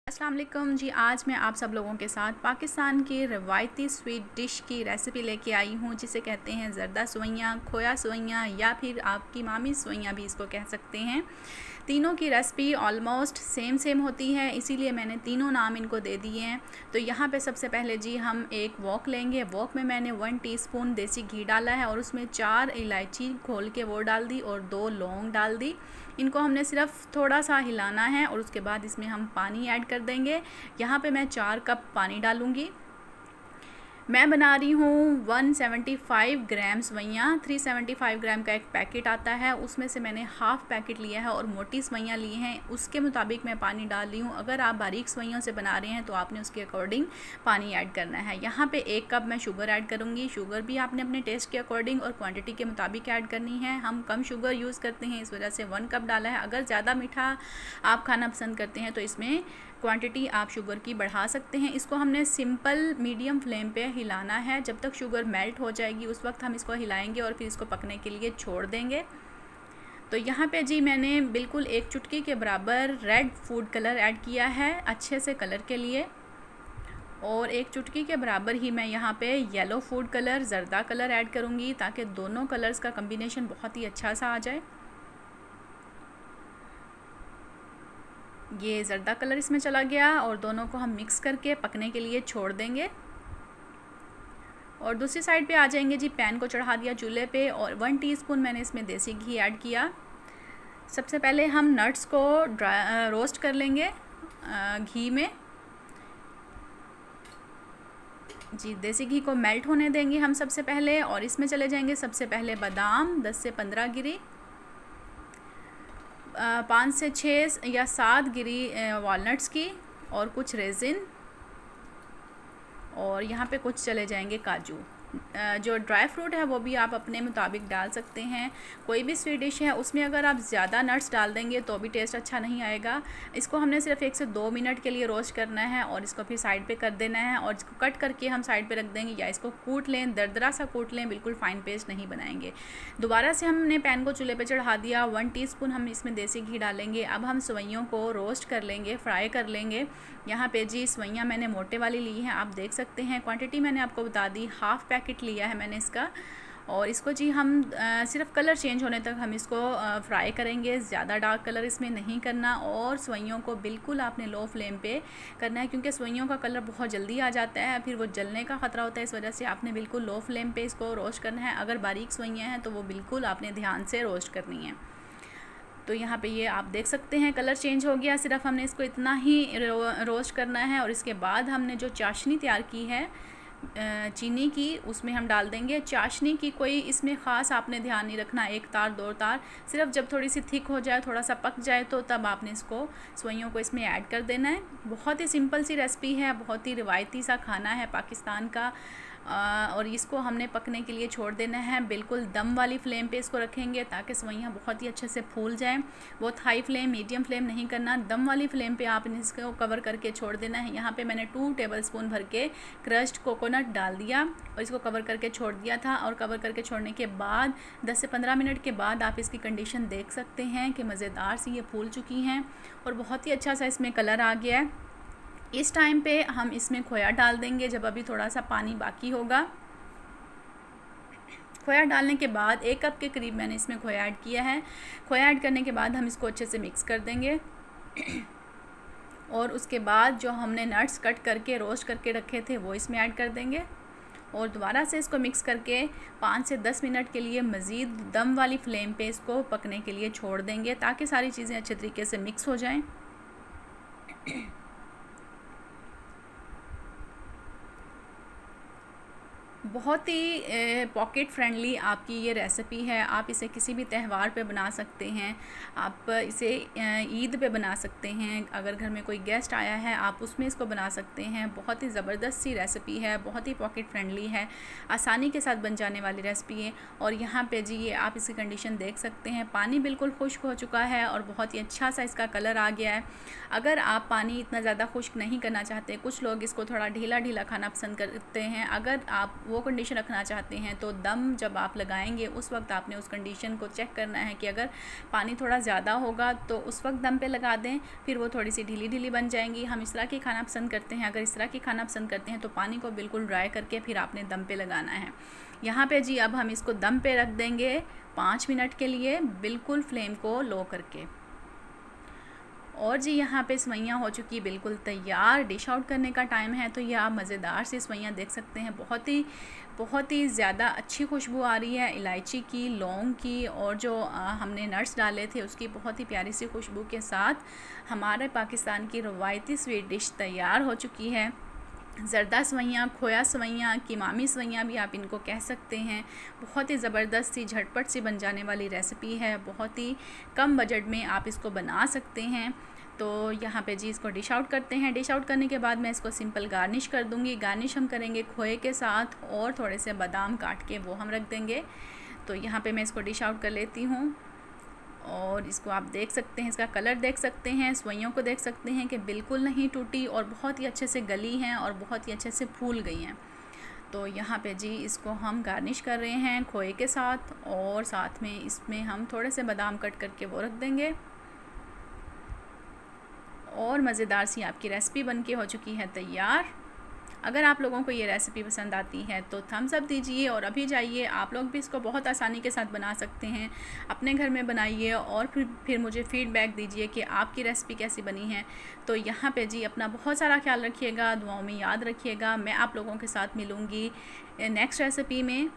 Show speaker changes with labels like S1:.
S1: अस्सलाम वालेकुम जी। आज मैं आप सब लोगों के साथ पाकिस्तान की रवायती स्वीट डिश की रेसिपी लेके आई हूँ, जिसे कहते हैं ज़रदा सवैयाँ, खोया सवैयाँ या फिर आपकी मामी सवैयाँ भी इसको कह सकते हैं। तीनों की रेसिपी ऑलमोस्ट सेम होती है, इसीलिए मैंने तीनों नाम इनको दे दिए हैं। तो यहाँ पे सबसे पहले जी हम एक वॉक लेंगे। वॉक में मैंने 1 टीस्पून देसी घी डाला है और उसमें 4 इलायची खोल के वो डाल दी और 2 लौंग डाल दी। इनको हमने सिर्फ थोड़ा सा हिलाना है और उसके बाद इसमें हम पानी ऐड कर देंगे। यहाँ पे मैं 4 कप पानी डालूँगी। मैं बना रही हूँ 175 ग्राम सवैयाँ। 375 ग्राम का एक पैकेट आता है, उसमें से मैंने हाफ़ पैकेट लिया है और मोटी सवैयाँ ली हैं, उसके मुताबिक मैं पानी डाल रही हूँ। अगर आप बारीक सवैयों से बना रहे हैं तो आपने उसके अकॉर्डिंग पानी ऐड करना है। यहाँ पे 1 कप मैं शुगर ऐड करूँगी। शुगर भी आपने अपने टेस्ट के अकॉर्डिंग और क्वांटिटी के मुताबिक ऐड करनी है। हम कम शुगर यूज़ करते हैं, इस वजह से 1 कप डाला है। अगर ज़्यादा मीठा आप खाना पसंद करते हैं तो इसमें क्वांटिटी आप शुगर की बढ़ा सकते हैं। इसको हमने सिंपल मीडियम फ्लेम पे हिलाना है। जब तक शुगर मेल्ट हो जाएगी उस वक्त हम इसको हिलाएंगे और फिर इसको पकने के लिए छोड़ देंगे। तो यहाँ पे जी मैंने बिल्कुल 1 चुटकी के बराबर रेड फूड कलर ऐड किया है अच्छे से कलर के लिए, और 1 चुटकी के बराबर ही मैं यहाँ पे येलो फूड कलर, ज़रदा कलर ऐड करूँगी, ताकि दोनों कलर्स का कम्बिनेशन बहुत ही अच्छा सा आ जाए। ये ज़रदा कलर इसमें चला गया और दोनों को हम मिक्स करके पकने के लिए छोड़ देंगे। और दूसरी साइड पे आ जाएंगे जी। पैन को चढ़ा दिया चूल्हे पे और 1 टीस्पून मैंने इसमें देसी घी ऐड किया। सबसे पहले हम नट्स को रोस्ट कर लेंगे घी में जी। देसी घी को मेल्ट होने देंगे हम सबसे पहले, और इसमें चले जाएंगे सबसे पहले बादाम 10 से 15 गिरी, 5 से 6 या 7 गिरी वॉलनट्स की, और कुछ रेजिन, और यहाँ पे कुछ चले जाएंगे काजू। जो ड्राई फ्रूट है वो भी आप अपने मुताबिक डाल सकते हैं। कोई भी स्वीट डिश है उसमें अगर आप ज़्यादा नट्स डाल देंगे तो भी टेस्ट अच्छा नहीं आएगा। इसको हमने सिर्फ 1 से 2 मिनट के लिए रोस्ट करना है और इसको फिर साइड पे कर देना है, और इसको कट करके हम साइड पे रख देंगे, या इसको कूट लें, दरदरा सा कूट लें, बिल्कुल फ़ाइन पेस्ट नहीं बनाएंगे। दोबारा से हमने पैन को चूल्हे पर चढ़ा दिया। 1 टीस्पून हम इसमें देसी घी डालेंगे। अब हम सवैयों को रोस्ट कर लेंगे, फ्राई कर लेंगे। यहाँ पे जी सवैयाँ मैंने मोटे वाली ली हैं, आप देख सकते हैं। क्वांटिटी मैंने आपको बता दी, हाफ़ पैकेट लिया है मैंने इसका। और इसको जी हम सिर्फ कलर चेंज होने तक हम इसको फ्राई करेंगे। ज़्यादा डार्क कलर इसमें नहीं करना, और सवैयों को बिल्कुल आपने लो फ्लेम पे करना है, क्योंकि सवैयों का कलर बहुत जल्दी आ जाता है, फिर वो जलने का ख़तरा होता है। इस वजह से आपने बिल्कुल लो फ्लेम पे इसको रोस्ट करना है। अगर बारीक सवैयाँ हैं तो वो बिल्कुल आपने ध्यान से रोस्ट करनी है। तो यहाँ पे ये आप देख सकते हैं कलर चेंज हो गया। सिर्फ हमने इसको इतना ही रोस्ट करना है, और इसके बाद हमने जो चाशनी तैयार की है चीनी की, उसमें हम डाल देंगे। चाशनी की कोई इसमें ख़ास आपने ध्यान नहीं रखना, 1 तार 2 तार, सिर्फ जब थोड़ी सी थिक हो जाए, थोड़ा सा पक जाए, तो तब आपने इसको सवैयों को इसमें ऐड कर देना है। बहुत ही सिंपल सी रेसिपी है, बहुत ही रिवायती सा खाना है पाकिस्तान का। और इसको हमने पकने के लिए छोड़ देना है। बिल्कुल दम वाली फ्लेम पे इसको रखेंगे ताकि सवैयाँ बहुत ही अच्छे से फूल जाएं। बहुत हाई फ्लेम, मीडियम फ्लेम नहीं करना, दम वाली फ्लेम पे आपने इसको कवर करके छोड़ देना है। यहाँ पे मैंने 2 टेबलस्पून भर के क्रश्ड कोकोनट डाल दिया और इसको कवर करके छोड़ दिया था। और कवर करके छोड़ने के बाद 10 से 15 मिनट के बाद आप इसकी कंडीशन देख सकते हैं कि मज़ेदार सी ये फूल चुकी हैं और बहुत ही अच्छा सा इसमें कलर आ गया है। इस टाइम पे हम इसमें खोया डाल देंगे, जब अभी थोड़ा सा पानी बाकी होगा। खोया डालने के बाद 1 कप के करीब मैंने इसमें खोया ऐड किया है। खोया ऐड करने के बाद हम इसको अच्छे से मिक्स कर देंगे और उसके बाद जो हमने नट्स कट करके रोस्ट करके रखे थे वो इसमें ऐड कर देंगे, और दोबारा से इसको मिक्स करके 5 से 10 मिनट के लिए मज़ीद दम वाली फ्लेम पे इसको पकने के लिए छोड़ देंगे, ताकि सारी चीज़ें अच्छे तरीके से मिक्स हो जाएं। बहुत ही पॉकेट फ्रेंडली आपकी ये रेसिपी है। आप इसे किसी भी त्यौहार पे बना सकते हैं, आप इसे ईद पे बना सकते हैं, अगर घर में कोई गेस्ट आया है आप उसमें इसको बना सकते हैं। बहुत ही ज़बरदस्त सी रेसिपी है, बहुत ही पॉकेट फ्रेंडली है, आसानी के साथ बन जाने वाली रेसिपी है। और यहाँ पे जी ये आप इसकी कंडीशन देख सकते हैं, पानी बिल्कुल खुश्क हो चुका है और बहुत ही अच्छा सा इसका कलर आ गया है। अगर आप पानी इतना ज़्यादा खुश्क नहीं करना चाहते, कुछ लोग इसको थोड़ा ढीला ढीला खाना पसंद करते हैं, अगर आप वो कंडीशन रखना चाहते हैं तो दम जब आप लगाएंगे उस वक्त आपने उस कंडीशन को चेक करना है कि अगर पानी थोड़ा ज़्यादा होगा तो उस वक्त दम पे लगा दें, फिर वो थोड़ी सी ढीली ढीली बन जाएंगी। हम इस तरह की खाना पसंद करते हैं। अगर इस तरह की खाना पसंद करते हैं तो पानी को बिल्कुल ड्राई करके फिर आपने दम पे लगाना है। यहाँ पे जी अब हम इसको दम पे रख देंगे 5 मिनट के लिए, बिल्कुल फ्लेम को लो करके। और जी यहाँ पे सेवइयाँ हो चुकी बिल्कुल तैयार, डिश आउट करने का टाइम है। तो ये आप मज़ेदार सी सेवइयाँ देख सकते हैं, बहुत ही ज़्यादा अच्छी खुशबू आ रही है इलायची की, लौंग की, और जो हमने नट्स डाले थे उसकी बहुत ही प्यारी सी खुशबू के साथ हमारे पाकिस्तान की रवायती स्वीट डिश तैयार हो चुकी है। ज़रदा सेवइयाँ, खोया सेवइयाँ, कीमामी सेवइयाँ भी आप इनको कह सकते हैं। बहुत ही ज़बरदस्त सी झटपट सी बन जाने वाली रेसिपी है, बहुत ही कम बजट में आप इसको बना सकते हैं। तो यहाँ पे जी इसको डिश आउट करते हैं। डिश आउट करने के बाद मैं इसको सिंपल गार्निश कर दूँगी। गार्निश हम करेंगे खोए के साथ और थोड़े से बादाम काट के वो हम रख देंगे। तो यहाँ पे मैं इसको डिश आउट कर लेती हूँ और इसको आप देख सकते हैं, इसका कलर देख सकते हैं, सेवइयों को देख सकते हैं कि बिल्कुल नहीं टूटी और बहुत ही अच्छे से गली हैं और बहुत ही अच्छे से फूल गई हैं। तो यहाँ पे जी इसको हम गार्निश कर रहे हैं खोए के साथ और साथ में इसमें हम थोड़े से बादाम कट करके वो रख देंगे और मज़ेदार सी आपकी रेसिपी बनके हो चुकी है तैयार। अगर आप लोगों को ये रेसिपी पसंद आती है तो थम्स अप दीजिए और अभी जाइए आप लोग भी इसको बहुत आसानी के साथ बना सकते हैं, अपने घर में बनाइए और फिर मुझे फ़ीडबैक दीजिए कि आपकी रेसिपी कैसी बनी है। तो यहाँ पे जी अपना बहुत सारा ख्याल रखिएगा, दुआओं में याद रखिएगा। मैं आप लोगों के साथ मिलूँगी नेक्स्ट रेसिपी में।